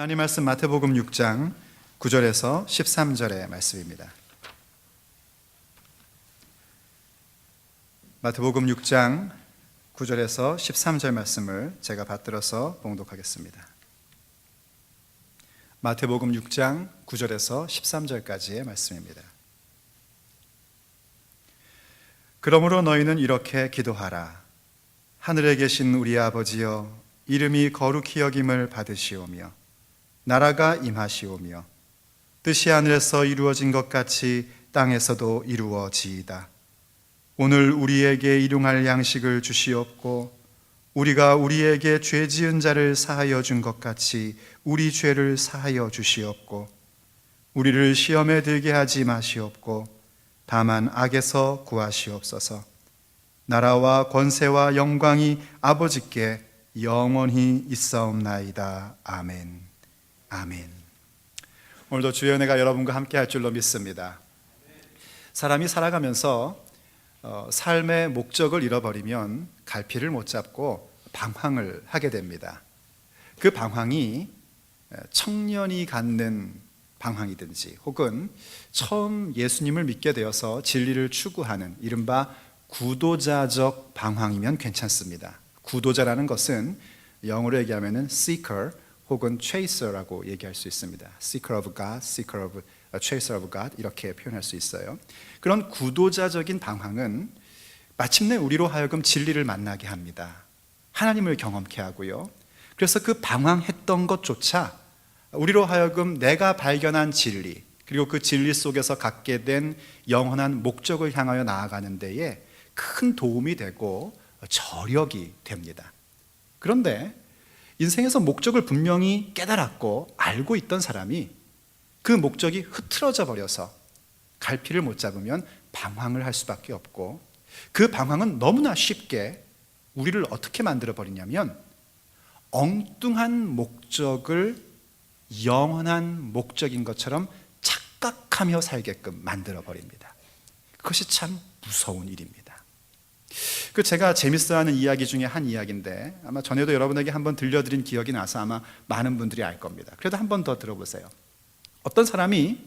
하나님 말씀 마태복음 6장 9절에서 13절의 말씀입니다. 마태복음 6장 9절에서 13절 말씀을 제가 받들어서 봉독하겠습니다. 마태복음 6장 9절에서 13절까지의 말씀입니다. 그러므로 너희는 이렇게 기도하라. 하늘에 계신 우리 아버지여, 이름이 거룩히 여김을 받으시오며 나라가 임하시오며 뜻이 하늘에서 이루어진 것 같이 땅에서도 이루어지이다. 오늘 우리에게 일용할 양식을 주시옵고 우리가 우리에게 죄 지은 자를 사하여 준 것 같이 우리 죄를 사하여 주시옵고 우리를 시험에 들게 하지 마시옵고 다만 악에서 구하시옵소서. 나라와 권세와 영광이 아버지께 영원히 있사옵나이다. 아멘. 아멘. 오늘도 주의 은혜가 여러분과 함께 할 줄로 믿습니다. 사람이 살아가면서 삶의 목적을 잃어버리면 갈피를 못 잡고 방황을 하게 됩니다. 그 방황이 청년이 갖는 방황이든지 혹은 처음 예수님을 믿게 되어서 진리를 추구하는 이른바 구도자적 방황이면 괜찮습니다. 구도자라는 것은 영어로 얘기하면 seeker 혹은 chaser라고 얘기할 수 있습니다. seeker of God, seeker of, chaser of God 이렇게 표현할 수 있어요. 그런 구도자적인 방황은 마침내 우리로 하여금 진리를 만나게 합니다. 하나님을 경험케 하고요. 그래서 그 방황했던 것조차 우리로 하여금 내가 발견한 진리 그리고 그 진리 속에서 갖게 된 영원한 목적을 향하여 나아가는 데에 큰 도움이 되고 저력이 됩니다. 그런데 인생에서 목적을 분명히 깨달았고 알고 있던 사람이 그 목적이 흐트러져 버려서 갈피를 못 잡으면 방황을 할 수밖에 없고 그 방황은 너무나 쉽게 우리를 어떻게 만들어 버리냐면 엉뚱한 목적을 영원한 목적인 것처럼 착각하며 살게끔 만들어 버립니다. 그것이 참 무서운 일입니다. 제가 재밌어하는 이야기 중에 한 이야기인데 아마 전에도 여러분에게 한번 들려드린 기억이 나서 아마 많은 분들이 알 겁니다. 그래도 한 번 더 들어보세요. 어떤 사람이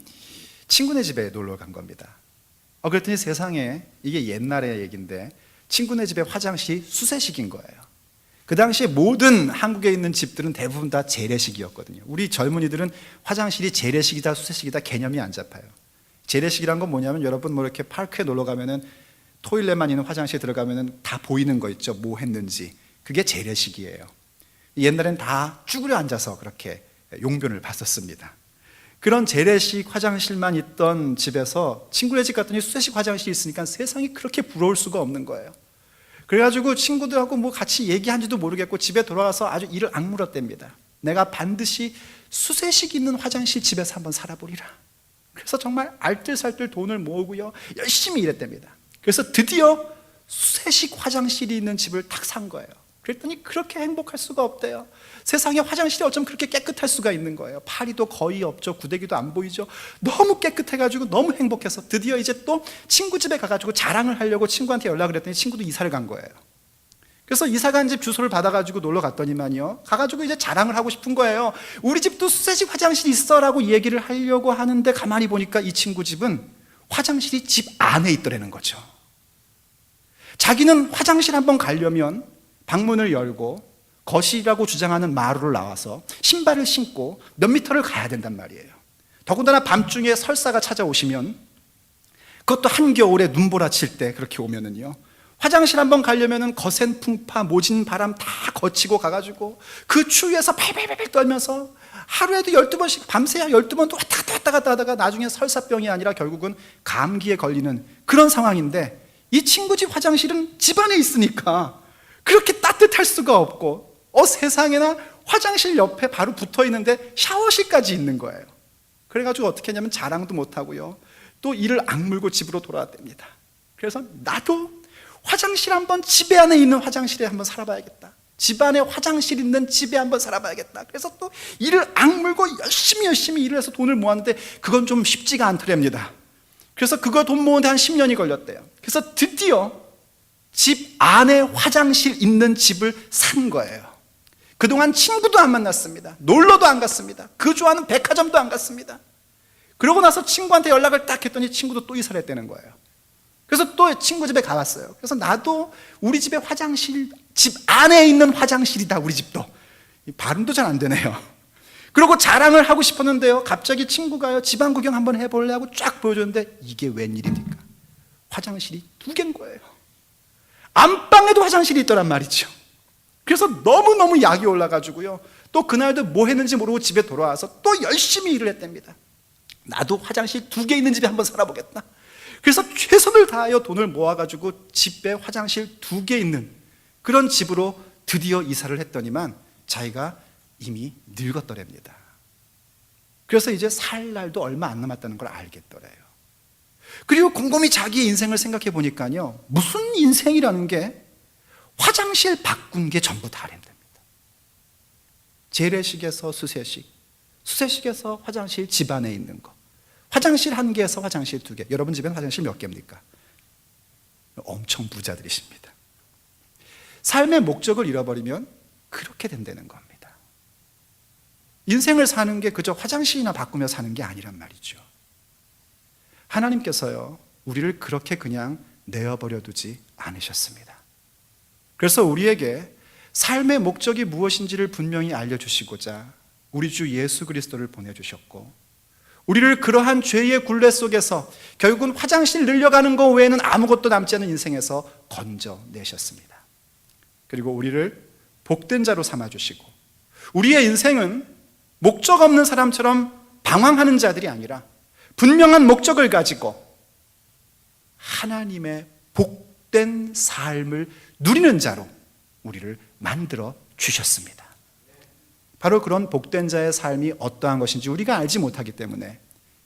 친구네 집에 놀러 간 겁니다. 그랬더니 세상에 이게 옛날의 얘기인데 친구네 집에 화장실이 수세식인 거예요. 그 당시에 모든 한국에 있는 집들은 대부분 다 재래식이었거든요. 우리 젊은이들은 화장실이 재래식이다 수세식이다 개념이 안 잡아요. 재래식이란 건 뭐냐면 여러분 뭐 이렇게 파크에 놀러 가면은 토일렛만 있는 화장실에 들어가면 다 보이는 거 있죠. 뭐 했는지. 그게 재래식이에요. 옛날엔 다 쭈그려 앉아서 그렇게 용변을 봤었습니다. 그런 재래식 화장실만 있던 집에서 친구네 집 갔더니 수세식 화장실이 있으니까 세상이 그렇게 부러울 수가 없는 거예요. 그래가지고 친구들하고 뭐 같이 얘기한지도 모르겠고 집에 돌아가서 아주 이를 악물었답니다. 내가 반드시 수세식 있는 화장실 집에서 한번 살아보리라. 그래서 정말 알뜰살뜰 돈을 모으고요. 열심히 일했답니다. 그래서 드디어 수세식 화장실이 있는 집을 딱 산 거예요. 그랬더니 그렇게 행복할 수가 없대요. 세상에 화장실이 어쩜 그렇게 깨끗할 수가 있는 거예요. 파리도 거의 없죠. 구데기도 안 보이죠. 너무 깨끗해가지고 너무 행복해서 드디어 이제 또 친구 집에 가가지고 자랑을 하려고 친구한테 연락을 했더니 친구도 이사를 간 거예요. 그래서 이사 간 집 주소를 받아가지고 놀러 갔더니만요, 가가지고 이제 자랑을 하고 싶은 거예요. 우리 집도 수세식 화장실이 있어 라고 얘기를 하려고 하는데 가만히 보니까 이 친구 집은 화장실이 집 안에 있더라는 거죠. 자기는 화장실 한번 가려면 방문을 열고 거실이라고 주장하는 마루를 나와서 신발을 신고 몇 미터를 가야 된단 말이에요. 더군다나 밤중에 설사가 찾아오시면 그것도 한겨울에 눈보라칠 때 그렇게 오면은요, 화장실 한번 가려면은 거센 풍파, 모진 바람 다 거치고 가가지고 그 추위에서 팔팔팔 떨면서 하루에도 12번씩 밤새야 12번 또 왔다 갔다 하다가 나중에 설사병이 아니라 결국은 감기에 걸리는 그런 상황인데 이 친구 집 화장실은 집 안에 있으니까 그렇게 따뜻할 수가 없고 세상에나 화장실 옆에 바로 붙어 있는데 샤워실까지 있는 거예요. 그래가지고 어떻게 했냐면 자랑도 못하고요, 또 이를 악물고 집으로 돌아왔답니다. 그래서 나도 화장실 한번 집에 안에 있는 화장실에 한번 살아봐야겠다. 집 안에 화장실 있는 집에 한번 살아봐야겠다. 그래서 또 이를 악물고 열심히 일을 해서 돈을 모았는데 그건 좀 쉽지가 않더랍니다. 그래서 그거 돈 모으는데 한 10년이 걸렸대요. 그래서 드디어 집 안에 화장실 있는 집을 산 거예요. 그동안 친구도 안 만났습니다. 놀러도 안 갔습니다. 그 좋아하는 백화점도 안 갔습니다. 그러고 나서 친구한테 연락을 딱 했더니 친구도 또 이사를 했다는 거예요. 그래서 또 친구 집에 가봤어요. 그래서 나도 우리 집에 화장실, 집 안에 있는 화장실이다, 우리 집도. 발음도 잘 안 되네요. 그리고 자랑을 하고 싶었는데요, 갑자기 친구가요, 집안 구경 한번 해볼래 하고 쫙 보여줬는데 이게 웬일입니까? 화장실이 2개인 거예요. 안방에도 화장실이 있더란 말이죠. 그래서 너무너무 약이 올라가지고요, 또 그날도 뭐 했는지 모르고 집에 돌아와서 또 열심히 일을 했답니다. 나도 화장실 2개 있는 집에 한번 살아보겠다. 그래서 최선을 다하여 돈을 모아가지고 집에 화장실 2개 있는 그런 집으로 드디어 이사를 했더니만 자기가 이미 늙었더랍니다. 그래서 이제 살 날도 얼마 안 남았다는 걸 알겠더래요. 그리고 곰곰이 자기의 인생을 생각해 보니까요, 무슨 인생이라는 게 화장실 바꾼 게 전부 다랍니다. 재래식에서 수세식, 수세식에서 화장실 집 안에 있는 거, 화장실 1개에서 화장실 2개. 여러분 집에는 화장실 몇 개입니까? 엄청 부자들이십니다. 삶의 목적을 잃어버리면 그렇게 된다는 겁니다. 인생을 사는 게 그저 화장실이나 바꾸며 사는 게 아니란 말이죠. 하나님께서요, 우리를 그렇게 그냥 내어버려 두지 않으셨습니다. 그래서 우리에게 삶의 목적이 무엇인지를 분명히 알려주시고자 우리 주 예수 그리스도를 보내주셨고, 우리를 그러한 죄의 굴레 속에서 결국은 화장실 늘려가는 것 외에는 아무것도 남지 않은 인생에서 건져내셨습니다. 그리고 우리를 복된 자로 삼아주시고, 우리의 인생은 목적 없는 사람처럼 방황하는 자들이 아니라 분명한 목적을 가지고 하나님의 복된 삶을 누리는 자로 우리를 만들어 주셨습니다. 바로 그런 복된 자의 삶이 어떠한 것인지 우리가 알지 못하기 때문에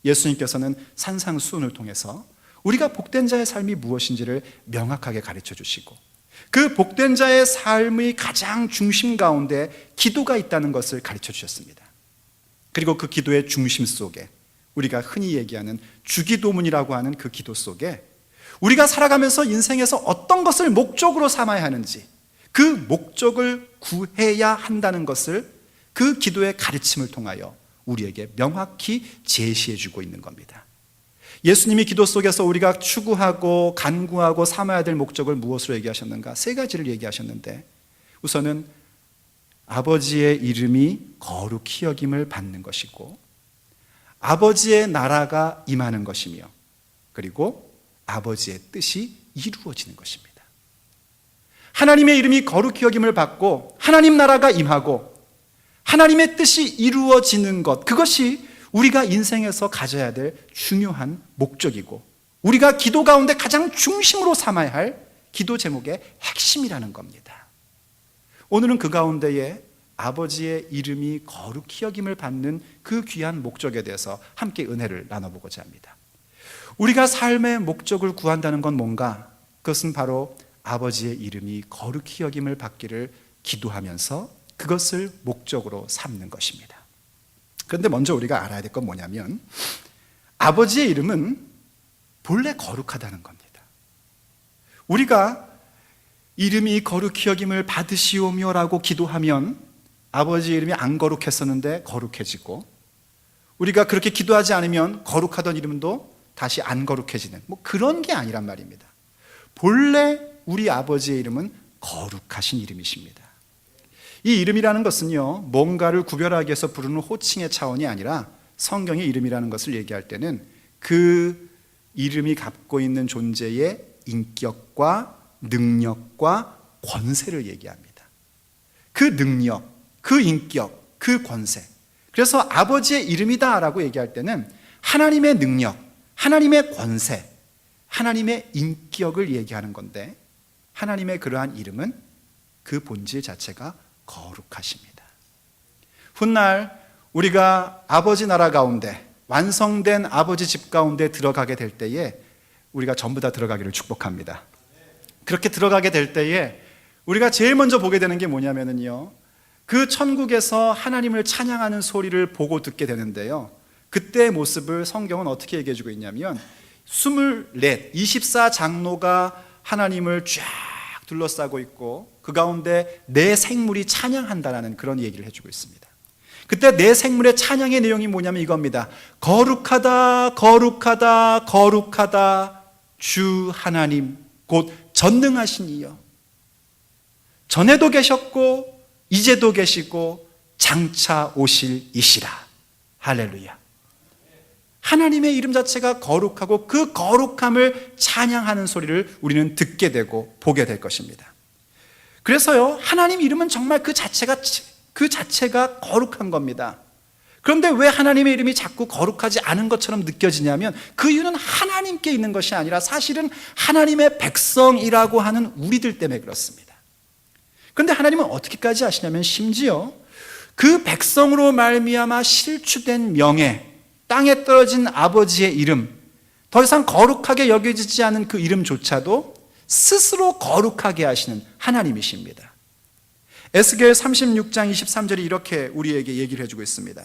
예수님께서는 산상수훈을 통해서 우리가 복된 자의 삶이 무엇인지를 명확하게 가르쳐 주시고, 그 복된 자의 삶의 가장 중심 가운데 기도가 있다는 것을 가르쳐 주셨습니다. 그리고 그 기도의 중심 속에 우리가 흔히 얘기하는 주기도문이라고 하는 그 기도 속에 우리가 살아가면서 인생에서 어떤 것을 목적으로 삼아야 하는지, 그 목적을 구해야 한다는 것을 그 기도의 가르침을 통하여 우리에게 명확히 제시해 주고 있는 겁니다. 예수님이 기도 속에서 우리가 추구하고 간구하고 삼아야 될 목적을 무엇으로 얘기하셨는가? 3가지를 얘기하셨는데, 우선은 아버지의 이름이 거룩히 여김을 받는 것이고, 아버지의 나라가 임하는 것이며, 그리고 아버지의 뜻이 이루어지는 것입니다. 하나님의 이름이 거룩히 여김을 받고 하나님 나라가 임하고 하나님의 뜻이 이루어지는 것, 그것이 우리가 인생에서 가져야 될 중요한 목적이고 우리가 기도 가운데 가장 중심으로 삼아야 할 기도 제목의 핵심이라는 겁니다. 오늘은 그 가운데에 아버지의 이름이 거룩히 여김을 받는 그 귀한 목적에 대해서 함께 은혜를 나눠보고자 합니다. 우리가 삶의 목적을 구한다는 건 뭔가? 그것은 바로 아버지의 이름이 거룩히 여김을 받기를 기도하면서 그것을 목적으로 삼는 것입니다. 그런데 먼저 우리가 알아야 될 건 뭐냐면, 아버지의 이름은 본래 거룩하다는 겁니다. 우리가 이름이 거룩히 여김을 받으시오며 라고 기도하면 아버지의 이름이 안 거룩했었는데 거룩해지고, 우리가 그렇게 기도하지 않으면 거룩하던 이름도 다시 안 거룩해지는, 그런 게 아니란 말입니다. 본래 우리 아버지의 이름은 거룩하신 이름이십니다. 이 이름이라는 것은요, 뭔가를 구별하기 위해서 부르는 호칭의 차원이 아니라 성경의 이름이라는 것을 얘기할 때는 그 이름이 갖고 있는 존재의 인격과 능력과 권세를 얘기합니다. 그 능력, 그 인격, 그 권세. 그래서 아버지의 이름이다 라고 얘기할 때는 하나님의 능력, 하나님의 권세, 하나님의 인격을 얘기하는 건데, 하나님의 그러한 이름은 그 본질 자체가 거룩하십니다. 훗날 우리가 아버지 나라 가운데, 완성된 아버지 집 가운데 들어가게 될 때에 우리가 전부 다 들어가기를 축복합니다. 그렇게 들어가게 될 때에 우리가 제일 먼저 보게 되는 게 뭐냐면요, 그 천국에서 하나님을 찬양하는 소리를 보고 듣게 되는데요, 그때의 모습을 성경은 어떻게 얘기해 주고 있냐면 24장로가 하나님을 쫙 둘러싸고 있고 그 가운데 내 생물이 찬양한다라는 그런 얘기를 해주고 있습니다. 그때 내 생물의 찬양의 내용이 뭐냐면 이겁니다. 거룩하다, 거룩하다, 거룩하다 주 하나님 곧 전능하신 이여. 전에도 계셨고 이제도 계시고 장차 오실 이시라. 할렐루야. 하나님의 이름 자체가 거룩하고 그 거룩함을 찬양하는 소리를 우리는 듣게 되고 보게 될 것입니다. 그래서요, 하나님 이름은 정말 그 자체가 거룩한 겁니다. 그런데 왜 하나님의 이름이 자꾸 거룩하지 않은 것처럼 느껴지냐면 그 이유는 하나님께 있는 것이 아니라 사실은 하나님의 백성이라고 하는 우리들 때문에 그렇습니다. 그런데 하나님은 어떻게까지 하시냐면 심지어 그 백성으로 말미암아 실추된 명예, 땅에 떨어진 아버지의 이름, 더 이상 거룩하게 여겨지지 않은 그 이름조차도 스스로 거룩하게 하시는 하나님이십니다. 에스겔 36장 23절이 이렇게 우리에게 얘기를 해주고 있습니다.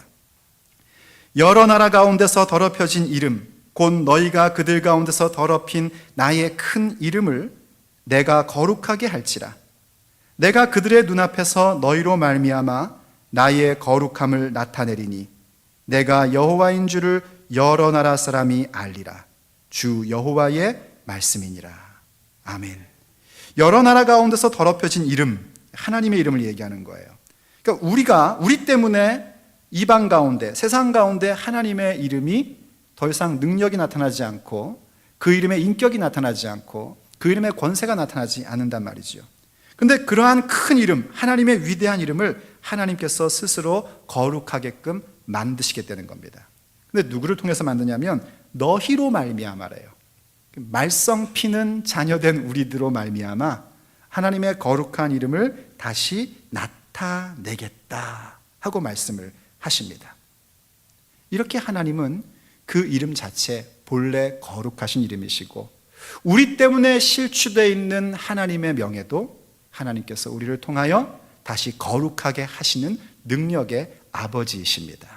여러 나라 가운데서 더럽혀진 이름, 곧 너희가 그들 가운데서 더럽힌 나의 큰 이름을 내가 거룩하게 할지라. 내가 그들의 눈앞에서 너희로 말미암아 나의 거룩함을 나타내리니 내가 여호와인 줄을 여러 나라 사람이 알리라. 주 여호와의 말씀이니라. 아멘. 여러 나라 가운데서 더럽혀진 이름, 하나님의 이름을 얘기하는 거예요. 그러니까 우리 때문에 이방 가운데, 세상 가운데 하나님의 이름이 더 이상 능력이 나타나지 않고 그 이름의 인격이 나타나지 않고 그 이름의 권세가 나타나지 않는단 말이죠. 그런데 그러한 큰 이름, 하나님의 위대한 이름을 하나님께서 스스로 거룩하게끔 만드시겠다는 겁니다. 근데 누구를 통해서 만드냐면 너희로 말미암아래요. 말썽 피는 자녀된 우리들로 말미암아 하나님의 거룩한 이름을 다시 나타내겠다 하고 말씀을 하십니다. 이렇게 하나님은 그 이름 자체 본래 거룩하신 이름이시고 우리 때문에 실추되어 있는 하나님의 명예도 하나님께서 우리를 통하여 다시 거룩하게 하시는 능력의 아버지이십니다.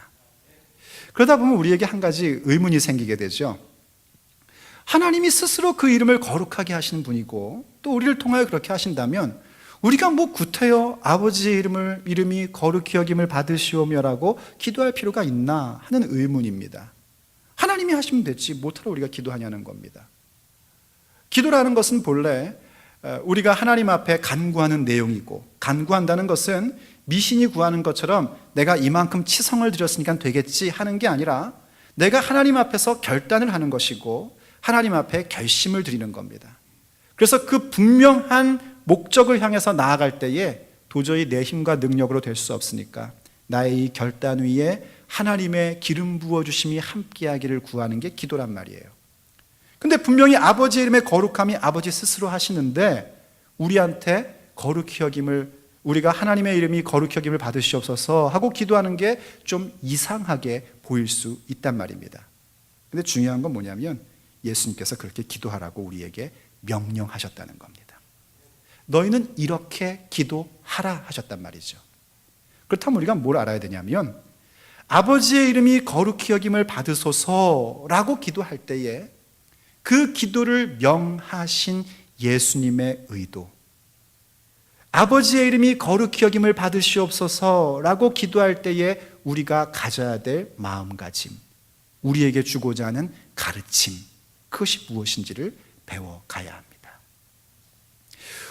그러다 보면 우리에게 한 가지 의문이 생기게 되죠. 하나님이 스스로 그 이름을 거룩하게 하시는 분이고 또 우리를 통하여 그렇게 하신다면 우리가 뭐 구태여 아버지의 이름이 거룩히 여김을 받으시오며라고 기도할 필요가 있나 하는 의문입니다. 하나님이 하시면 됐지 못하러 우리가 기도하냐는 겁니다. 기도라는 것은 본래 우리가 하나님 앞에 간구하는 내용이고, 간구한다는 것은 미신이 구하는 것처럼 내가 이만큼 치성을 드렸으니까 되겠지 하는 게 아니라 내가 하나님 앞에서 결단을 하는 것이고 하나님 앞에 결심을 드리는 겁니다. 그래서 그 분명한 목적을 향해서 나아갈 때에 도저히 내 힘과 능력으로 될 수 없으니까 나의 이 결단 위에 하나님의 기름 부어주심이 함께하기를 구하는 게 기도란 말이에요. 근데 분명히 아버지의 이름의 거룩함이 아버지 스스로 하시는데 우리한테 거룩히 여김을, 우리가 하나님의 이름이 거룩히 여김을 받으시옵소서 하고 기도하는 게 좀 이상하게 보일 수 있단 말입니다. 근데 중요한 건 뭐냐면 예수님께서 그렇게 기도하라고 우리에게 명령하셨다는 겁니다. 너희는 이렇게 기도하라 하셨단 말이죠. 그렇다면 우리가 뭘 알아야 되냐면 아버지의 이름이 거룩히 여김을 받으소서라고 기도할 때에 그 기도를 명하신 예수님의 의도, 아버지의 이름이 거룩히 여김을 받으시옵소서라고 기도할 때에 우리가 가져야 될 마음가짐, 우리에게 주고자 하는 가르침, 그것이 무엇인지를 배워가야 합니다.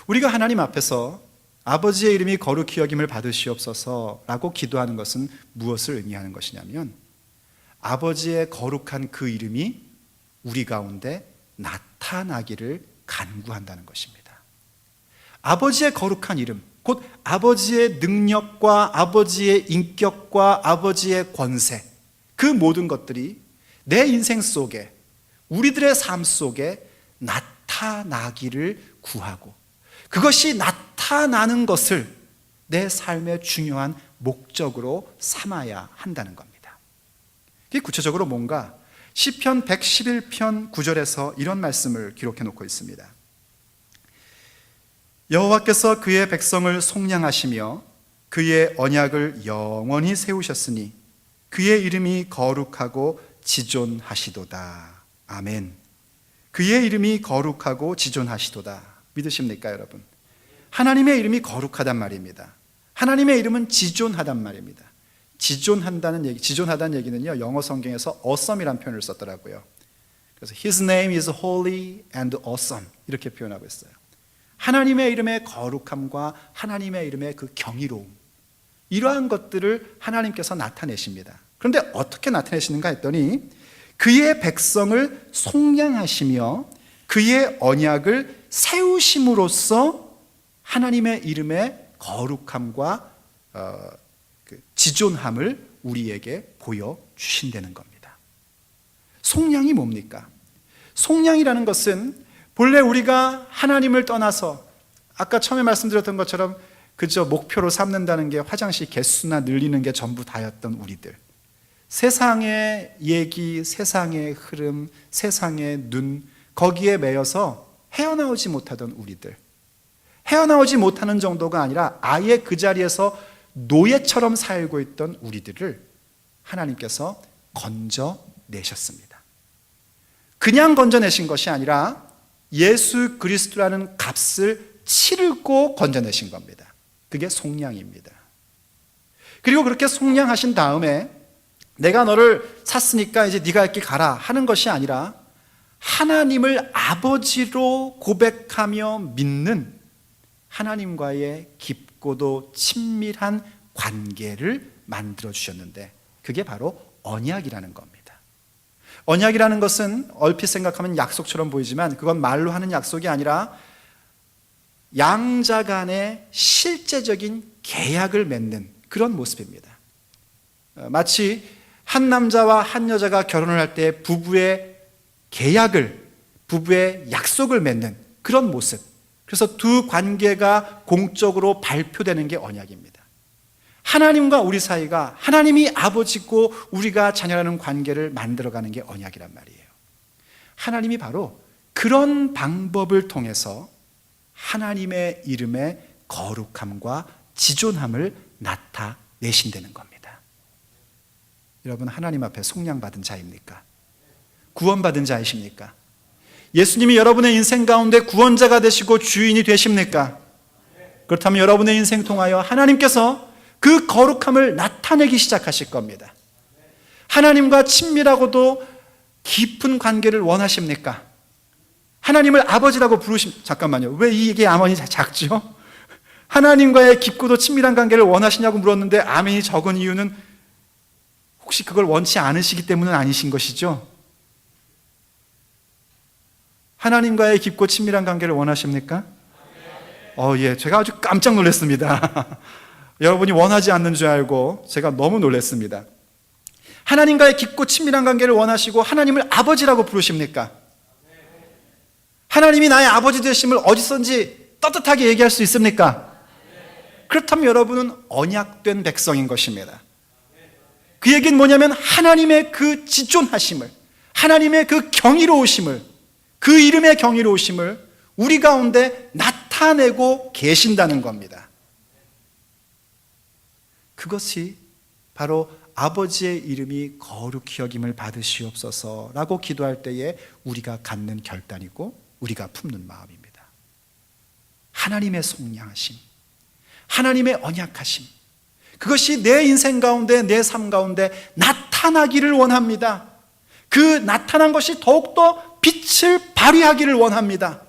우리가 하나님 앞에서 아버지의 이름이 거룩히 여김을 받으시옵소서라고 기도하는 것은 무엇을 의미하는 것이냐면 아버지의 거룩한 그 이름이 우리 가운데 나타나기를 간구한다는 것입니다. 아버지의 거룩한 이름, 곧 아버지의 능력과 아버지의 인격과 아버지의 권세, 그 모든 것들이 내 인생 속에, 우리들의 삶 속에 나타나기를 구하고 그것이 나타나는 것을 내 삶의 중요한 목적으로 삼아야 한다는 겁니다. 이게 구체적으로 뭔가 시편 111편 9절에서 이런 말씀을 기록해 놓고 있습니다. 여호와께서 그의 백성을 속량하시며 그의 언약을 영원히 세우셨으니 그의 이름이 거룩하고 지존하시도다. 아멘. 그의 이름이 거룩하고 지존하시도다. 믿으십니까 여러분? 하나님의 이름이 거룩하단 말입니다. 하나님의 이름은 지존하단 말입니다. 지존하다는 얘기는요, 영어 성경에서 awesome이라는 표현을 썼더라고요. 그래서 His name is holy and awesome 이렇게 표현하고 있어요. 하나님의 이름의 거룩함과 하나님의 이름의 그 경이로움, 이러한 것들을 하나님께서 나타내십니다. 그런데 어떻게 나타내시는가 했더니 그의 백성을 속량하시며 그의 언약을 세우심으로써 하나님의 이름의 거룩함과 지존함을 우리에게 보여주신다는 겁니다. 속량이 뭡니까? 속량이라는 것은 본래 우리가 하나님을 떠나서 아까 처음에 말씀드렸던 것처럼 그저 목표로 삼는다는 게 화장실 개수나 늘리는 게 전부 다였던 우리들, 세상의 얘기, 세상의 흐름, 세상의 눈, 거기에 매여서 헤어나오지 못하던 우리들, 헤어나오지 못하는 정도가 아니라 아예 그 자리에서 노예처럼 살고 있던 우리들을 하나님께서 건져내셨습니다. 그냥 건져내신 것이 아니라 예수 그리스도라는 값을 치르고 건져내신 겁니다. 그게 속량입니다. 그리고 그렇게 속량하신 다음에 내가 너를 샀으니까 이제 네가 할 길 가라 하는 것이 아니라 하나님을 아버지로 고백하며 믿는 하나님과의 깊고도 친밀한 관계를 만들어 주셨는데 그게 바로 언약이라는 겁니다. 언약이라는 것은 얼핏 생각하면 약속처럼 보이지만 그건 말로 하는 약속이 아니라 양자 간의 실제적인 계약을 맺는 그런 모습입니다. 마치 한 남자와 한 여자가 결혼을 할 때 부부의 계약을, 부부의 약속을 맺는 그런 모습. 그래서 두 관계가 공적으로 발표되는 게 언약입니다. 하나님과 우리 사이가 하나님이 아버지고 우리가 자녀라는 관계를 만들어가는 게 언약이란 말이에요. 하나님이 바로 그런 방법을 통해서 하나님의 이름의 거룩함과 지존함을 나타내신다는 겁니다. 여러분, 하나님 앞에 속량받은 자입니까? 구원받은 자이십니까? 예수님이 여러분의 인생 가운데 구원자가 되시고 주인이 되십니까? 그렇다면 여러분의 인생 통하여 하나님께서 그 거룩함을 나타내기 시작하실 겁니다. 하나님과 친밀하고도 깊은 관계를 원하십니까? 하나님을 아버지라고 잠깐만요. 왜 이게 아멘이 작죠? 하나님과의 깊고도 친밀한 관계를 원하시냐고 물었는데 아멘이 적은 이유는 혹시 그걸 원치 않으시기 때문은 아니신 것이죠? 하나님과의 깊고 친밀한 관계를 원하십니까? 예, 제가 아주 깜짝 놀랐습니다. 여러분이 원하지 않는 줄 알고 제가 너무 놀랐습니다. 하나님과의 깊고 친밀한 관계를 원하시고 하나님을 아버지라고 부르십니까? 하나님이 나의 아버지 되심을 어디선지 떳떳하게 얘기할 수 있습니까? 그렇다면 여러분은 언약된 백성인 것입니다. 그 얘기는 뭐냐면 하나님의 그 지존하심을, 하나님의 그 경이로우심을, 그 이름의 경이로우심을 우리 가운데 나타내고 계신다는 겁니다. 그것이 바로 아버지의 이름이 거룩히 여김을 받으시옵소서라고 기도할 때에 우리가 갖는 결단이고 우리가 품는 마음입니다. 하나님의 속량하심, 하나님의 언약하심, 그것이 내 인생 가운데, 내 삶 가운데 나타나기를 원합니다. 그 나타난 것이 더욱더 빛을 발휘하기를 원합니다.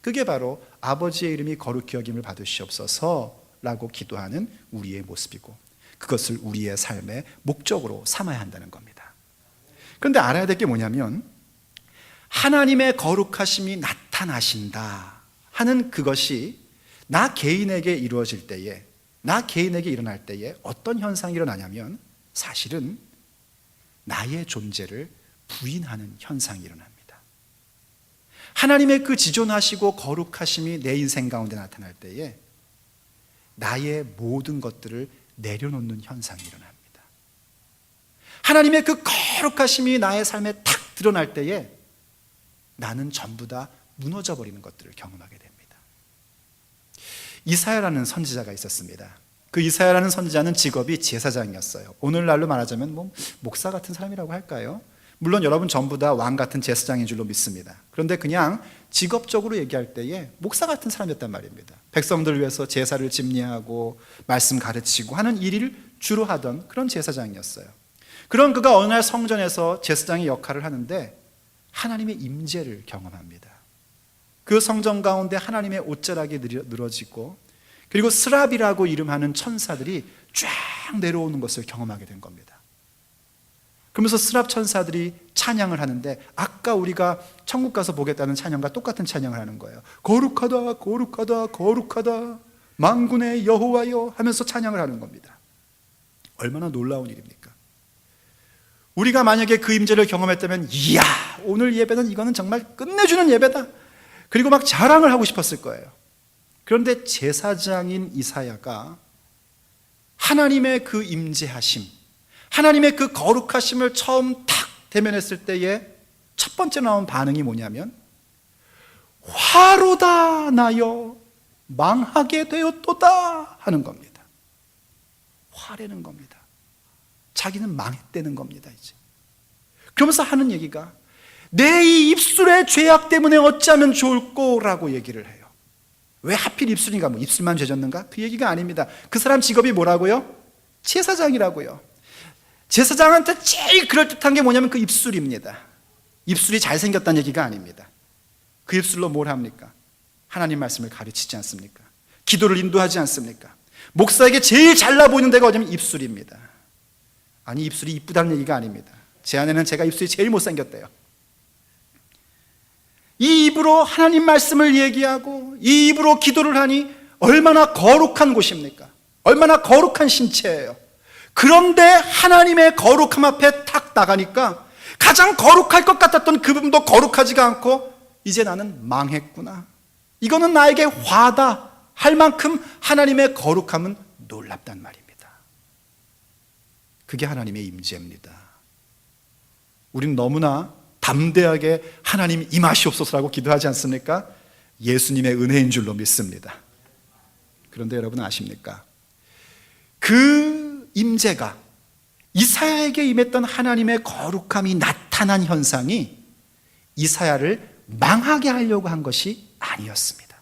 그게 바로 아버지의 이름이 거룩히 여김을 받으시옵소서라고 기도하는 우리의 모습이고 그것을 우리의 삶의 목적으로 삼아야 한다는 겁니다. 그런데 알아야 될 게 뭐냐면 하나님의 거룩하심이 나타나신다 하는 그것이 나 개인에게 이루어질 때에, 나 개인에게 일어날 때에 어떤 현상이 일어나냐면 사실은 나의 존재를 부인하는 현상이 일어납니다. 하나님의 그 지존하시고 거룩하심이 내 인생 가운데 나타날 때에 나의 모든 것들을 내려놓는 현상이 일어납니다. 하나님의 그 거룩하심이 나의 삶에 탁 드러날 때에 나는 전부 다 무너져 버리는 것들을 경험하게 됩니다. 이사야라는 선지자가 있었습니다. 그 이사야라는 선지자는 직업이 제사장이었어요. 오늘날로 말하자면 목사 같은 사람이라고 할까요? 물론 여러분 전부 다 왕 같은 제사장인 줄로 믿습니다. 그런데 그냥 직업적으로 얘기할 때에 목사 같은 사람이었단 말입니다. 백성들을 위해서 제사를 집례하고 말씀 가르치고 하는 일을 주로 하던 그런 제사장이었어요. 그런 그가 어느 날 성전에서 제사장의 역할을 하는데 하나님의 임재를 경험합니다. 그 성전 가운데 하나님의 옷자락이 늘어지고 그리고 스랍이라고 이름하는 천사들이 쫙 내려오는 것을 경험하게 된 겁니다. 그러면서 스랍 천사들이 찬양을 하는데 아까 우리가 천국 가서 보겠다는 찬양과 똑같은 찬양을 하는 거예요. 거룩하다 거룩하다 거룩하다 만군의 여호와여 하면서 찬양을 하는 겁니다. 얼마나 놀라운 일입니까? 우리가 만약에 그 임재를 경험했다면 이야 오늘 예배는 이거는 정말 끝내주는 예배다, 그리고 막 자랑을 하고 싶었을 거예요. 그런데 제사장인 이사야가 하나님의 그 임재하심, 하나님의 그 거룩하심을 처음 탁 대면했을 때에 첫 번째 나온 반응이 뭐냐면 화로다 나여 망하게 되었도다 하는 겁니다. 화내는 겁니다. 자기는 망했다는 겁니다. 이제 그러면서 하는 얘기가 내 이 입술의 죄악 때문에 어찌하면 좋을꼬라고 얘기를 해요. 왜 하필 입술인가? 뭐 입술만 죄졌는가? 그 얘기가 아닙니다. 그 사람 직업이 뭐라고요? 제사장이라고요. 제사장한테 제일 그럴듯한 게 뭐냐면 그 입술입니다. 입술이 잘생겼다는 얘기가 아닙니다. 그 입술로 뭘 합니까? 하나님 말씀을 가르치지 않습니까? 기도를 인도하지 않습니까? 목사에게 제일 잘나 보이는 데가 어디냐면 입술입니다. 아니 입술이 이쁘다는 얘기가 아닙니다. 제 아내는 제가 입술이 제일 못생겼대요. 이 입으로 하나님 말씀을 얘기하고 이 입으로 기도를 하니 얼마나 거룩한 곳입니까? 얼마나 거룩한 신체예요. 그런데 하나님의 거룩함 앞에 탁 나가니까 가장 거룩할 것 같았던 그 부분도 거룩하지가 않고 이제 나는 망했구나, 이거는 나에게 화다 할 만큼 하나님의 거룩함은 놀랍단 말입니다. 그게 하나님의 임재입니다. 우리는 너무나 담대하게 하나님 임하시옵소서라고 기도하지 않습니까? 예수님의 은혜인 줄로 믿습니다. 그런데 여러분 아십니까? 그 임재가 이사야에게 임했던 하나님의 거룩함이 나타난 현상이 이사야를 망하게 하려고 한 것이 아니었습니다.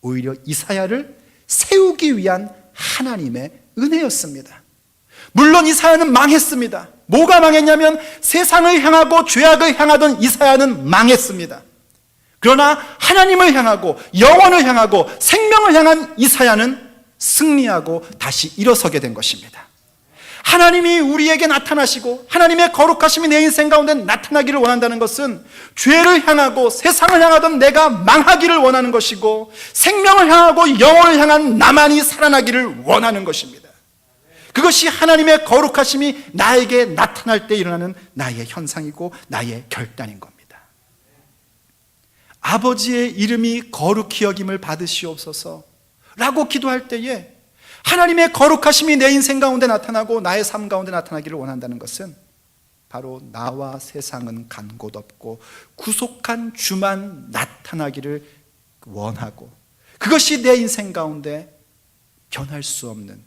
오히려 이사야를 세우기 위한 하나님의 은혜였습니다. 물론 이사야는 망했습니다. 뭐가 망했냐면 세상을 향하고 죄악을 향하던 이사야는 망했습니다. 그러나 하나님을 향하고 영원을 향하고 생명을 향한 이사야는 승리하고 다시 일어서게 된 것입니다. 하나님이 우리에게 나타나시고 하나님의 거룩하심이 내 인생 가운데 나타나기를 원한다는 것은 죄를 향하고 세상을 향하던 내가 망하기를 원하는 것이고 생명을 향하고 영혼을 향한 나만이 살아나기를 원하는 것입니다. 그것이 하나님의 거룩하심이 나에게 나타날 때 일어나는 나의 현상이고 나의 결단인 겁니다. 아버지의 이름이 거룩히 여김을 받으시옵소서 라고 기도할 때에 하나님의 거룩하심이 내 인생 가운데 나타나고 나의 삶 가운데 나타나기를 원한다는 것은 바로 나와 세상은 간 곳 없고 구속한 주만 나타나기를 원하고 그것이 내 인생 가운데 변할 수 없는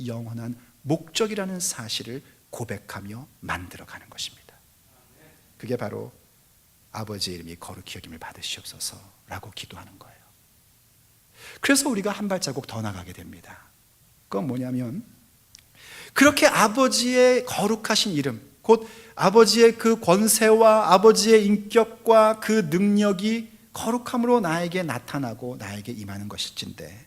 영원한 목적이라는 사실을 고백하며 만들어가는 것입니다. 그게 바로 아버지의 이름이 거룩히 여김을 받으시옵소서라고 기도하는 거예요. 그래서 우리가 한 발자국 더 나가게 됩니다. 그건 뭐냐면 그렇게 아버지의 거룩하신 이름, 곧 아버지의 그 권세와 아버지의 인격과 그 능력이 거룩함으로 나에게 나타나고 나에게 임하는 것일진데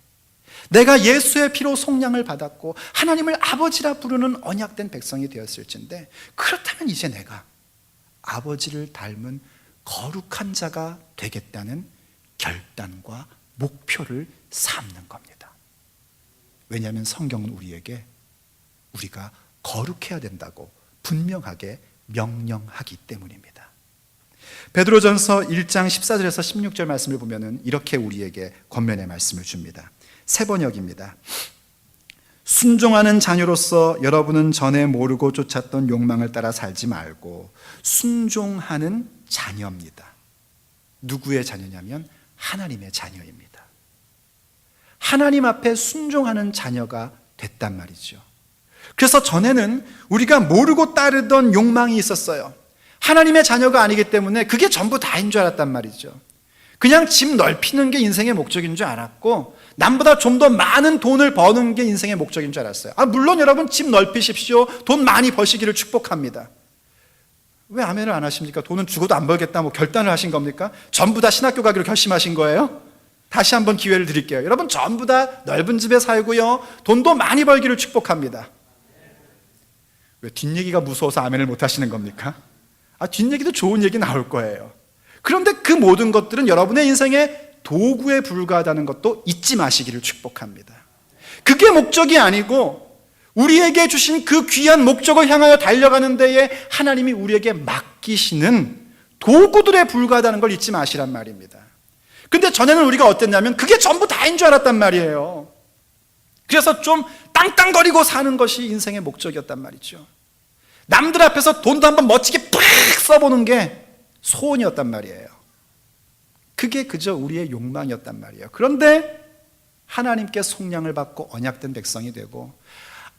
내가 예수의 피로 속량을 받았고 하나님을 아버지라 부르는 언약된 백성이 되었을진데 그렇다면 이제 내가 아버지를 닮은 거룩한 자가 되겠다는 결단과 목표를 삼는 겁니다. 왜냐하면 성경은 우리에게 우리가 거룩해야 된다고 분명하게 명령하기 때문입니다. 베드로전서 1장 14절에서 16절 말씀을 보면 이렇게 우리에게 권면의 말씀을 줍니다. 새 번역입니다. 순종하는 자녀로서 여러분은 전에 모르고 쫓았던 욕망을 따라 살지 말고 순종하는 자녀입니다. 누구의 자녀냐면 하나님의 자녀입니다. 하나님 앞에 순종하는 자녀가 됐단 말이죠. 그래서 전에는 우리가 모르고 따르던 욕망이 있었어요. 하나님의 자녀가 아니기 때문에 그게 전부 다인 줄 알았단 말이죠. 그냥 집 넓히는 게 인생의 목적인 줄 알았고, 남보다 좀 더 많은 돈을 버는 게 인생의 목적인 줄 알았어요. 물론 여러분 집 넓히십시오. 돈 많이 버시기를 축복합니다. 왜 아멘을 안 하십니까? 돈은 죽어도 안 벌겠다 뭐 결단을 하신 겁니까? 전부 다 신학교 가기로 결심하신 거예요? 다시 한번 기회를 드릴게요. 여러분 전부 다 넓은 집에 살고요, 돈도 많이 벌기를 축복합니다. 왜 뒷얘기가 무서워서 아멘을 못 하시는 겁니까? 뒷얘기도 좋은 얘기 나올 거예요. 그런데 그 모든 것들은 여러분의 인생의 도구에 불과하다는 것도 잊지 마시기를 축복합니다. 그게 목적이 아니고 우리에게 주신 그 귀한 목적을 향하여 달려가는 데에 하나님이 우리에게 맡기시는 도구들에 불과하다는 걸 잊지 마시란 말입니다. 근데 전에는 우리가 어땠냐면 그게 전부 다인 줄 알았단 말이에요. 그래서 좀 땅땅거리고 사는 것이 인생의 목적이었단 말이죠. 남들 앞에서 돈도 한번 멋지게 팍 써보는 게 소원이었단 말이에요. 그게 그저 우리의 욕망이었단 말이에요. 그런데 하나님께 속량을 받고 언약된 백성이 되고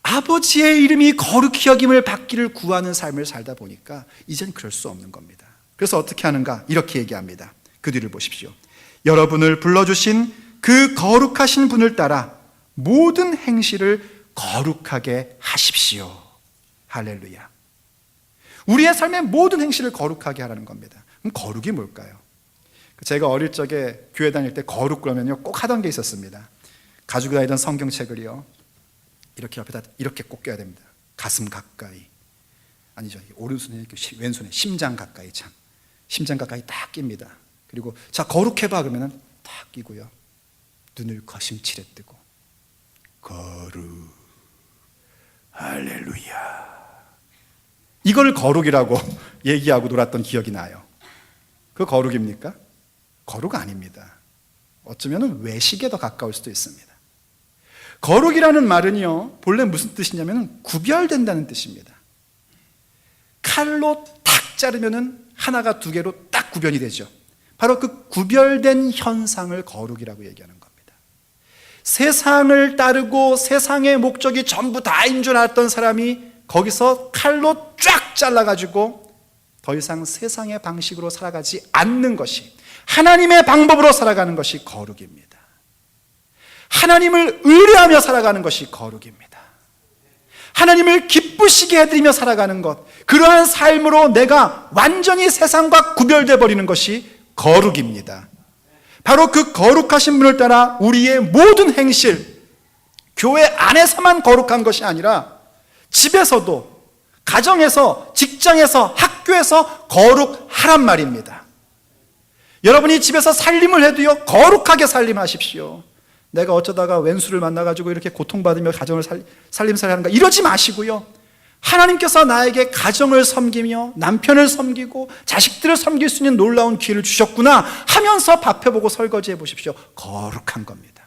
아버지의 이름이 거룩히 여김을 받기를 구하는 삶을 살다 보니까 이젠 그럴 수 없는 겁니다. 그래서 어떻게 하는가? 이렇게 얘기합니다. 그 뒤를 보십시오. 여러분을 불러주신 그 거룩하신 분을 따라 모든 행실을 거룩하게 하십시오. 할렐루야. 우리의 삶의 모든 행실을 거룩하게 하라는 겁니다. 그럼 거룩이 뭘까요? 제가 어릴 적에 교회 다닐 때 거룩 그러면요 꼭 하던 게 있었습니다. 가지고 다니던 성경책을요 이렇게 옆에다 이렇게 꼭 껴야 됩니다. 가슴 가까이, 아니죠, 오른손에 왼손에 심장 가까이, 참 심장 가까이 딱 낍니다. 그리고 자 거룩해봐 그러면은 딱 끼고요, 눈을 거심칠에 뜨고 거룩 할렐루야, 이걸 거룩이라고 얘기하고 놀았던 기억이 나요. 그 거룩입니까? 거룩 아닙니다. 어쩌면 외식에 더 가까울 수도 있습니다. 거룩이라는 말은요 본래 무슨 뜻이냐면 구별된다는 뜻입니다. 칼로 탁 자르면 하나가 두 개로 딱 구별이 되죠. 바로 그 구별된 현상을 거룩이라고 얘기하는 겁니다. 세상을 따르고 세상의 목적이 전부 다인 줄 알았던 사람이 거기서 칼로 쫙 잘라가지고 더 이상 세상의 방식으로 살아가지 않는 것이, 하나님의 방법으로 살아가는 것이 거룩입니다. 하나님을 의뢰하며 살아가는 것이 거룩입니다. 하나님을 기쁘시게 해드리며 살아가는 것, 그러한 삶으로 내가 완전히 세상과 구별돼 버리는 것이 거룩입니다. 바로 그 거룩하신 분을 따라 우리의 모든 행실, 교회 안에서만 거룩한 것이 아니라 집에서도, 가정에서, 직장에서, 학교에서 거룩하란 말입니다. 여러분이 집에서 살림을 해도요 거룩하게 살림하십시오. 내가 어쩌다가 왼수를 만나가지고 이렇게 고통받으며 가정을 살림살이 하는가 이러지 마시고요, 하나님께서 나에게 가정을 섬기며 남편을 섬기고 자식들을 섬길 수 있는 놀라운 기회를 주셨구나 하면서 밥 해보고 설거지해 보십시오. 거룩한 겁니다.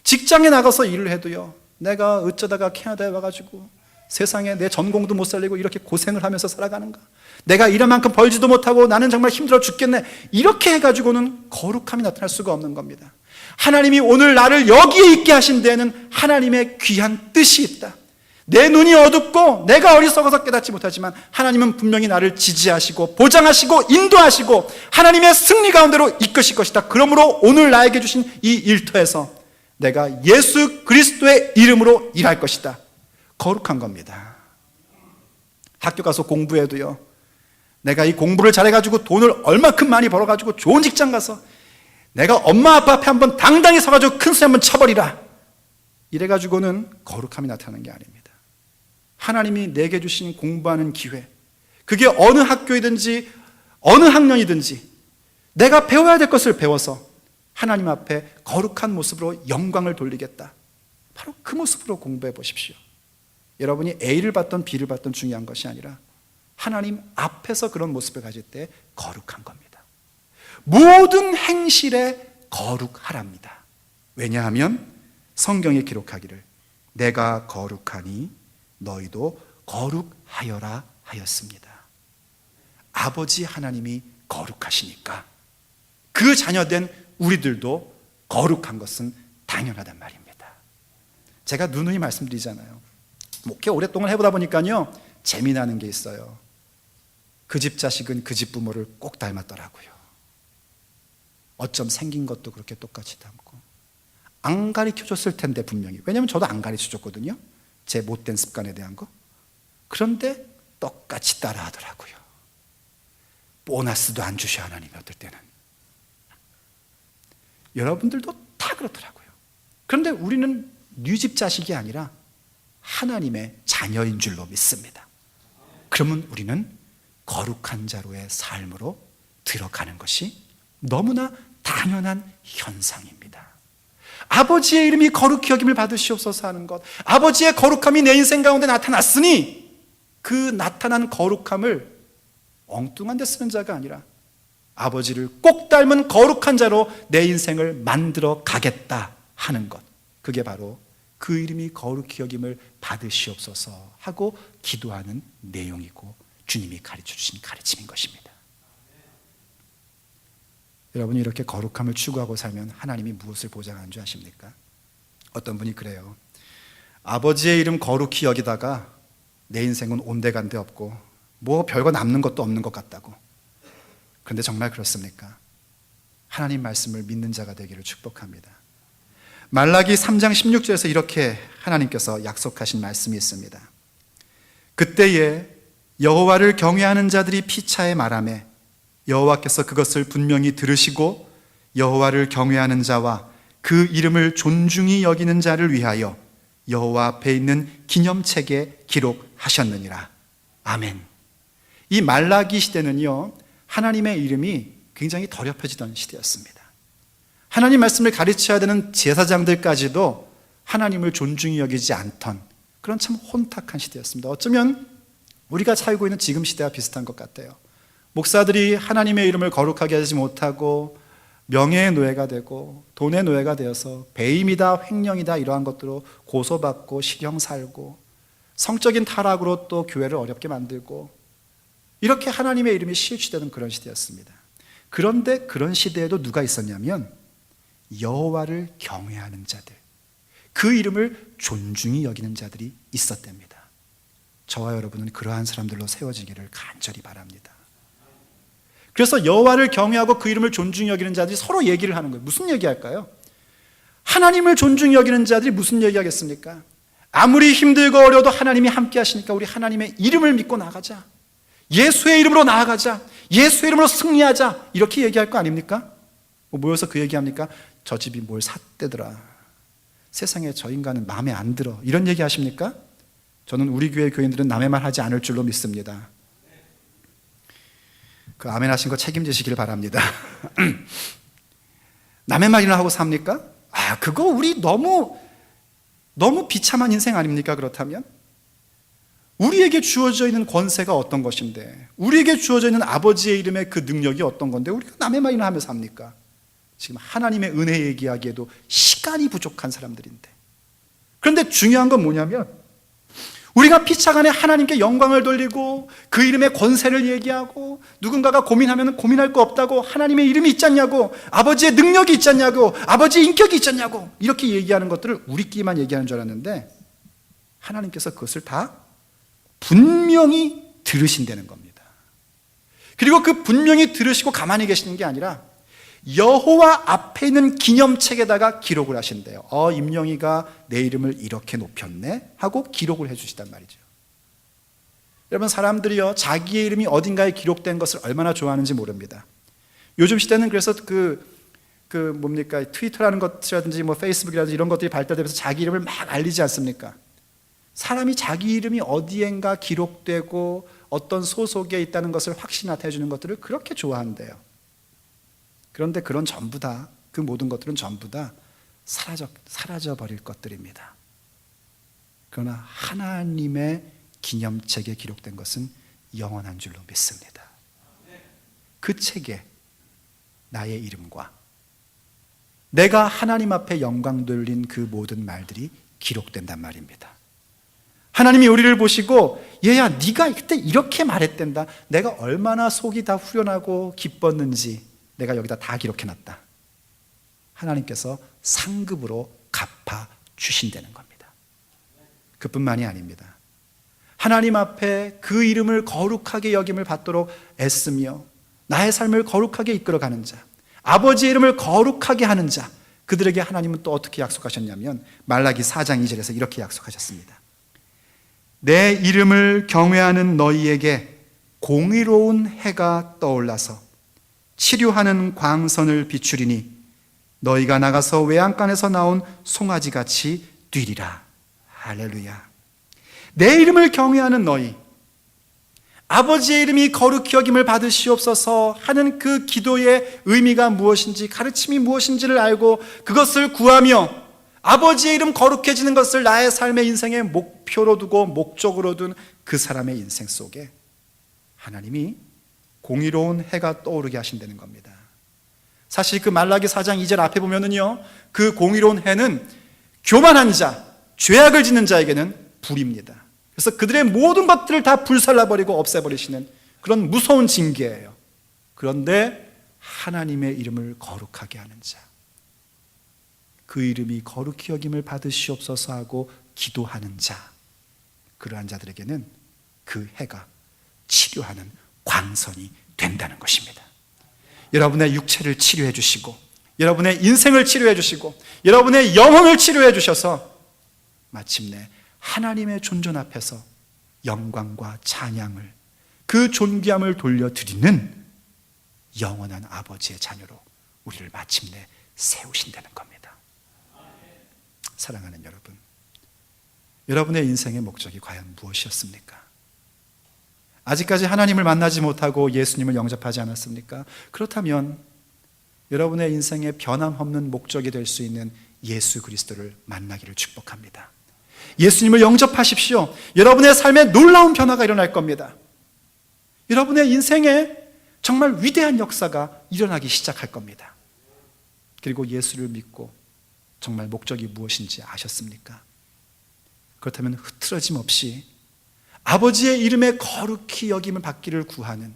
직장에 나가서 일을 해도요, 내가 어쩌다가 캐나다에 와가지고 세상에 내 전공도 못 살리고 이렇게 고생을 하면서 살아가는가, 내가 이런 만큼 벌지도 못하고 나는 정말 힘들어 죽겠네, 이렇게 해가지고는 거룩함이 나타날 수가 없는 겁니다. 하나님이 오늘 나를 여기에 있게 하신 데에는 하나님의 귀한 뜻이 있다. 내 눈이 어둡고 내가 어리석어서 깨닫지 못하지만 하나님은 분명히 나를 지지하시고 보장하시고 인도하시고 하나님의 승리 가운데로 이끄실 것이다. 그러므로 오늘 나에게 주신 이 일터에서 내가 예수 그리스도의 이름으로 일할 것이다. 거룩한 겁니다. 학교 가서 공부해도요, 내가 이 공부를 잘해가지고 돈을 얼마큼 많이 벌어가지고 좋은 직장 가서 내가 엄마 아빠 앞에 한번 당당히 서가지고 큰 소리 한번 쳐버리라, 이래가지고는 거룩함이 나타나는 게 아닙니다. 하나님이 내게 주신 공부하는 기회, 그게 어느 학교이든지 어느 학년이든지 내가 배워야 될 것을 배워서 하나님 앞에 거룩한 모습으로 영광을 돌리겠다, 바로 그 모습으로 공부해 보십시오. 여러분이 A를 받던 B를 받던 중요한 것이 아니라 하나님 앞에서 그런 모습을 가질 때 거룩한 겁니다. 모든 행실에 거룩하랍니다. 왜냐하면 성경에 기록하기를 내가 거룩하니 너희도 거룩하여라 하였습니다. 아버지 하나님이 거룩하시니까 그 자녀된 우리들도 거룩한 것은 당연하단 말입니다. 제가 누누이 말씀드리잖아요. 목회 오랫동안 해보다 보니까요 재미나는 게 있어요. 그 집 자식은 그 집 부모를 꼭 닮았더라고요. 어쩜 생긴 것도 그렇게 똑같이 닮고. 안 가르쳐줬을 텐데 분명히. 왜냐하면 저도 안 가르쳐줬거든요. 제 못된 습관에 대한 거. 그런데 똑같이 따라하더라고요. 보너스도 안 주셔, 하나님이 어떨 때는. 여러분들도 다 그렇더라고요. 그런데 우리는 네 집 자식이 아니라 하나님의 자녀인 줄로 믿습니다. 그러면 우리는 거룩한 자로의 삶으로 들어가는 것이 너무나 당연한 현상입니다. 아버지의 이름이 거룩히 여김을 받으시옵소서 하는 것, 아버지의 거룩함이 내 인생 가운데 나타났으니 그 나타난 거룩함을 엉뚱한 데 쓰는 자가 아니라 아버지를 꼭 닮은 거룩한 자로 내 인생을 만들어 가겠다 하는 것, 그게 바로 그 이름이 거룩히 여김을 받으시옵소서 하고 기도하는 내용이고 주님이 가르쳐 주신 가르침인 것입니다. 여러분이 이렇게 거룩함을 추구하고 살면 하나님이 무엇을 보장하는 줄 아십니까? 어떤 분이 그래요. 아버지의 이름 거룩히 여기다가 내 인생은 온데간데 없고 뭐 별거 남는 것도 없는 것 같다고. 그런데 정말 그렇습니까? 하나님 말씀을 믿는 자가 되기를 축복합니다. 말라기 3장 16절에서 이렇게 하나님께서 약속하신 말씀이 있습니다. 그때에 여호와를 경외하는 자들이 피차에 말하매 여호와께서 그것을 분명히 들으시고 여호와를 경외하는 자와 그 이름을 존중히 여기는 자를 위하여 여호와 앞에 있는 기념책에 기록하셨느니라. 아멘. 이 말라기 시대는요, 하나님의 이름이 굉장히 더럽혀지던 시대였습니다. 하나님 말씀을 가르쳐야 되는 제사장들까지도 하나님을 존중히 여기지 않던 그런 참 혼탁한 시대였습니다. 어쩌면 우리가 살고 있는 지금 시대와 비슷한 것 같아요. 목사들이 하나님의 이름을 거룩하게 하지 못하고 명예의 노예가 되고 돈의 노예가 되어서 배임이다, 횡령이다 이러한 것들로 고소받고 실형 살고 성적인 타락으로 또 교회를 어렵게 만들고 이렇게 하나님의 이름이 실추되는 그런 시대였습니다. 그런데 그런 시대에도 누가 있었냐면 여호와를 경외하는 자들, 그 이름을 존중히 여기는 자들이 있었답니다. 저와 여러분은 그러한 사람들로 세워지기를 간절히 바랍니다. 그래서 여호와를 경외하고 그 이름을 존중히 여기는 자들이 서로 얘기를 하는 거예요. 무슨 얘기할까요? 하나님을 존중히 여기는 자들이 무슨 얘기하겠습니까? 아무리 힘들고 어려워도 하나님이 함께 하시니까 우리 하나님의 이름을 믿고 나가자, 예수의 이름으로 나아가자, 예수의 이름으로 승리하자, 이렇게 얘기할 거 아닙니까? 모여서 그 얘기합니까? 저 집이 뭘 샀대더라, 세상에 저 인간은 마음에 안 들어, 이런 얘기 하십니까? 저는 우리 교회 교인들은 남의 말 하지 않을 줄로 믿습니다. 그 아멘 하신 거 책임지시길 바랍니다. 남의 말이나 하고 삽니까? 그거 우리 너무 비참한 인생 아닙니까? 그렇다면 우리에게 주어져 있는 권세가 어떤 것인데, 우리에게 주어져 있는 아버지의 이름의 그 능력이 어떤 건데 우리가 남의 말이나 하면서 합니까? 지금 하나님의 은혜 얘기하기에도 시간이 부족한 사람들인데. 그런데 중요한 건 뭐냐면 우리가 피차간에 하나님께 영광을 돌리고 그 이름의 권세를 얘기하고 누군가가 고민하면 고민할 거 없다고, 하나님의 이름이 있지 않냐고, 아버지의 능력이 있지 않냐고, 아버지의 인격이 있지 않냐고 이렇게 얘기하는 것들을 우리끼리만 얘기하는 줄 알았는데 하나님께서 그것을 다 분명히 들으신다는 겁니다. 그리고 그 분명히 들으시고 가만히 계시는 게 아니라 여호와 앞에 있는 기념책에다가 기록을 하신대요. 임영희가 내 이름을 이렇게 높였네 하고 기록을 해주시단 말이죠. 여러분, 사람들이요 자기의 이름이 어딘가에 기록된 것을 얼마나 좋아하는지 모릅니다. 요즘 시대는 그래서 트위터라는 것이라든지 페이스북이라든지 이런 것들이 발달되면서 자기 이름을 막 알리지 않습니까? 사람이 자기 이름이 어디엔가 기록되고 어떤 소속에 있다는 것을 확실히 나타내 주는 것들을 그렇게 좋아한대요. 그런데 그런 전부 다, 그 모든 것들은 전부 다 사라져 버릴 것들입니다. 그러나 하나님의 기념책에 기록된 것은 영원한 줄로 믿습니다. 그 책에 나의 이름과 내가 하나님 앞에 영광 돌린 그 모든 말들이 기록된단 말입니다. 하나님이 우리를 보시고 얘야 네가 그때 이렇게 말했댄다, 내가 얼마나 속이 다 후련하고 기뻤는지 내가 여기다 다 기록해놨다. 하나님께서 상급으로 갚아 주신다는 겁니다. 그뿐만이 아닙니다. 하나님 앞에 그 이름을 거룩하게 여김을 받도록 애쓰며 나의 삶을 거룩하게 이끌어가는 자, 아버지의 이름을 거룩하게 하는 자, 그들에게 하나님은 또 어떻게 약속하셨냐면 말라기 4장 2절에서 이렇게 약속하셨습니다. 내 이름을 경외하는 너희에게 공의로운 해가 떠올라서 치료하는 광선을 비추리니 너희가 나가서 외양간에서 나온 송아지같이 뛰리라. 할렐루야. 내 이름을 경외하는 너희, 아버지의 이름이 거룩히 여김을 받으시옵소서 하는 그 기도의 의미가 무엇인지, 가르침이 무엇인지를 알고 그것을 구하며 아버지의 이름 거룩해지는 것을 나의 삶의 인생의 목표로 두고 목적으로 둔 그 사람의 인생 속에 하나님이 공의로운 해가 떠오르게 하신다는 겁니다. 사실 그 말라기 4장 2절 앞에 보면은요, 그 공의로운 해는 교만한 자, 죄악을 짓는 자에게는 불입니다. 그래서 그들의 모든 것들을 다 불살라버리고 없애버리시는 그런 무서운 징계예요. 그런데 하나님의 이름을 거룩하게 하는 자, 그 이름이 거룩히 여김을 받으시옵소서 하고 기도하는 자, 그러한 자들에게는 그 해가 치료하는 광선이 된다는 것입니다. 여러분의 육체를 치료해 주시고, 여러분의 인생을 치료해 주시고, 여러분의 영혼을 치료해 주셔서 마침내 하나님의 존전 앞에서 영광과 찬양을, 그 존귀함을 돌려드리는 영원한 아버지의 자녀로 우리를 마침내 세우신다는 겁니다. 사랑하는 여러분, 여러분의 인생의 목적이 과연 무엇이었습니까? 아직까지 하나님을 만나지 못하고 예수님을 영접하지 않았습니까? 그렇다면 여러분의 인생의 변함없는 목적이 될 수 있는 예수 그리스도를 만나기를 축복합니다. 예수님을 영접하십시오. 여러분의 삶에 놀라운 변화가 일어날 겁니다. 여러분의 인생에 정말 위대한 역사가 일어나기 시작할 겁니다. 그리고 예수를 믿고 정말 목적이 무엇인지 아셨습니까? 그렇다면 흐트러짐 없이 아버지의 이름에 거룩히 여김을 받기를 구하는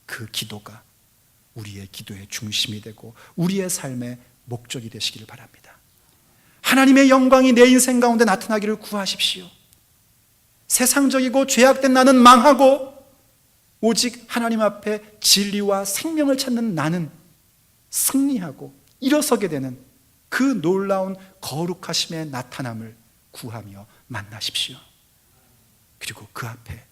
그 기도가 우리의 기도의 중심이 되고 우리의 삶의 목적이 되시기를 바랍니다. 하나님의 영광이 내 인생 가운데 나타나기를 구하십시오. 세상적이고 죄악된 나는 망하고 오직 하나님 앞에 진리와 생명을 찾는 나는 승리하고 일어서게 되는 그 놀라운 거룩하심의 나타남을 구하며 만나십시오. 그리고 그 앞에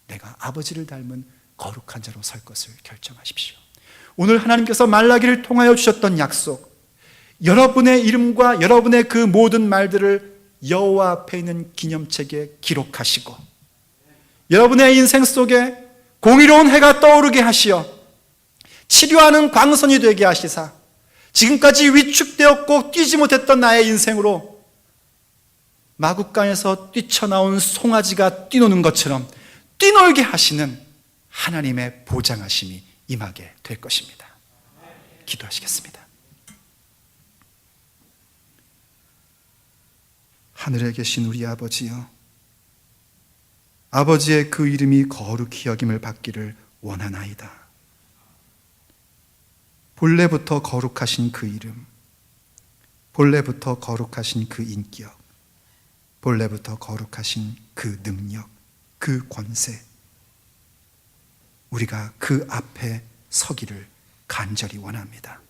내가 아버지를 닮은 거룩한 자로 설 것을 결정하십시오. 오늘 하나님께서 말라기를 통하여 주셨던 약속, 여러분의 이름과 여러분의 그 모든 말들을 여호와 앞에 있는 기념책에 기록하시고 여러분의 인생 속에 공의로운 해가 떠오르게 하시어 치료하는 광선이 되게 하시사 지금까지 위축되었고 뛰지 못했던 나의 인생으로 마구간에서 뛰쳐나온 송아지가 뛰노는 것처럼 뛰놀게 하시는 하나님의 보장하심이 임하게 될 것입니다. 기도하시겠습니다. 하늘에 계신 우리 아버지여, 아버지의 그 이름이 거룩히 여김을 받기를 원하나이다. 본래부터 거룩하신 그 이름, 본래부터 거룩하신 그 인격, 본래부터 거룩하신 그 능력, 그 권세, 우리가 그 앞에 서기를 간절히 원합니다.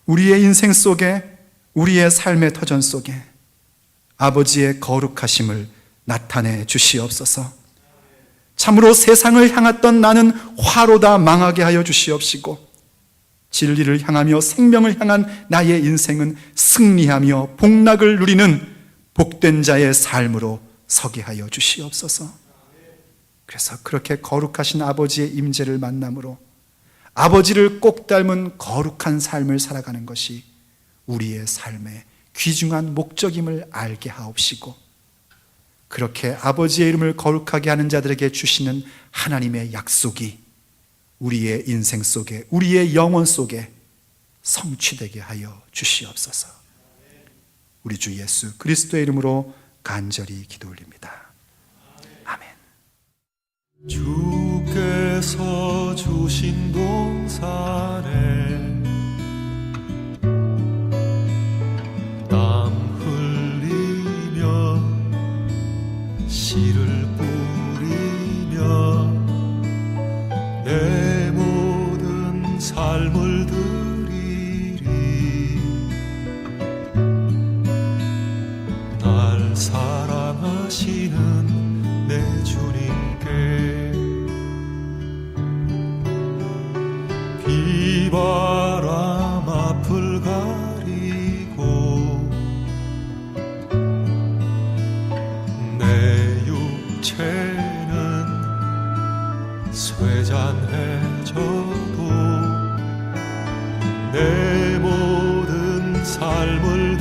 우리의 인생 속에, 우리의 삶의 터전 속에 아버지의 거룩하심을 나타내 주시옵소서. 참으로 세상을 향했던 나는 화로다 망하게 하여 주시옵시고 진리를 향하며 생명을 향한 나의 인생은 승리하며 복락을 누리는 복된 자의 삶으로 서게 하여 주시옵소서. 그래서 그렇게 거룩하신 아버지의 임재를 만남으로 아버지를 꼭 닮은 거룩한 삶을 살아가는 것이 우리의 삶의 귀중한 목적임을 알게 하옵시고 그렇게 아버지의 이름을 거룩하게 하는 자들에게 주시는 하나님의 약속이 우리의 인생 속에, 우리의 영혼 속에 성취되게 하여 주시옵소서. 우리 주 예수 그리스도의 이름으로 간절히 기도 올립니다. 아멘. 주께서 주신 동산에 땀 흘리며 씨를 뿌 삶을 드리리. 날 사랑하시는 내 주님께 비바람 앞을 가리고 내 육체는 쇠잔해져도 내 모든 삶을